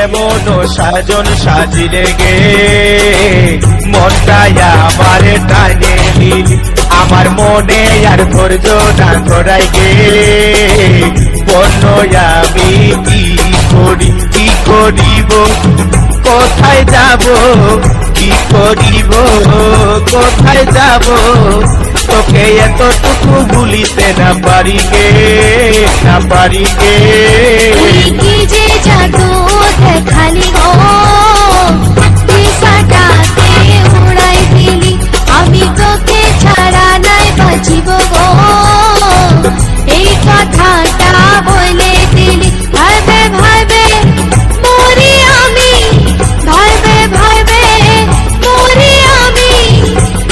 এমন সাজন সাজিলে গে মনটা আমার টানে নিলি আমার মনে আর ধৈর্য না ধরাই গে বন্য আমি কি করিব কোথায় যাব কি করিব কোথায় যাব তোকে এতটুকু ভুলিতে না পারি গে কি যে জাদু দেখালি গো দিশাটাকে উড়াই দিলি আমি তোকে ছাড়া নাই বাঁচিব গো এই কথাটা বলে দিলি ভাবে ভাবে মরি আমি ভাবে ভাবে মরি আমি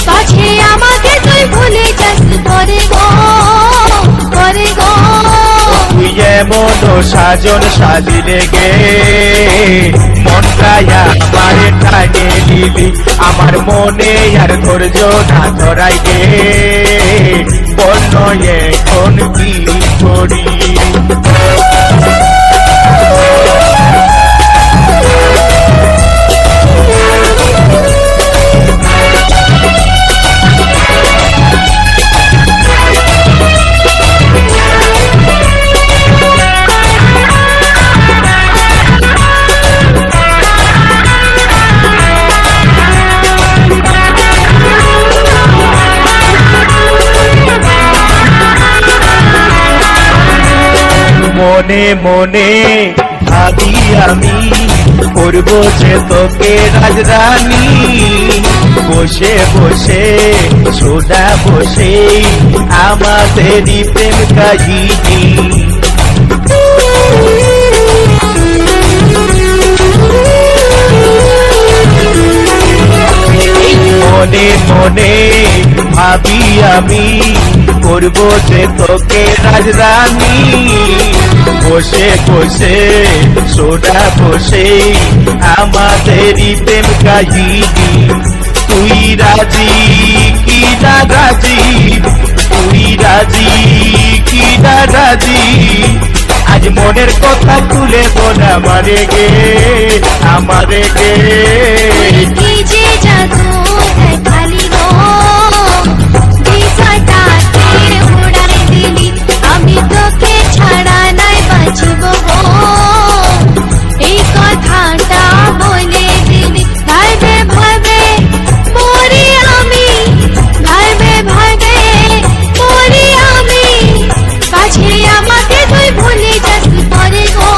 পাছে আমাকে তুই ভুলে যাস করে গো তুই এমন সাজন সাজিলে গে মনটা আমার টানে নিলি আমার মনে আর ধৈর্য না ধরাই গে বন্য এখন কি করি মনে মনে ভাবি আমি করব যে তোকে রাজরানী বসে বসে সোদা বসে আমাদেরই প্রেম কাহিনী মনে মনে ভাবি আমি করব যে তোকে রাজরানী বসে বসে সোডা বসে আমাদেরই প্রেম কাহিনী তুই রাজি কি না রাজি তুই রাজি কি না রাজি আজ মনের কথা তুলে বল আমারে গে কি যে জাদু দেখালি গো দিশাটাকে উড়াই দিলি আমি তোকে ছাড়া নাই বাঁচব গো এই কথাটা বলে দিলি ভাবে ভাবে মরি আমি ভাবে ভাবে মরি আমি পাছে আমাকে তুই ভুলে যাস করে গো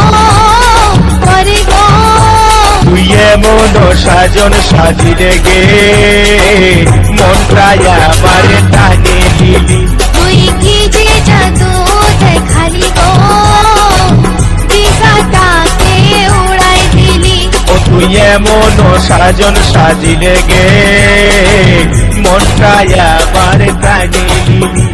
তুই এমন সাজন সাজিলে গে মনটা আমার টানে নিলি তুই কি যে জাদু দেখালি গো দিশাটাকে উড়াই দিলি তুই এমন সাজন সাজিলে গে মনটা আমার টানে নিলি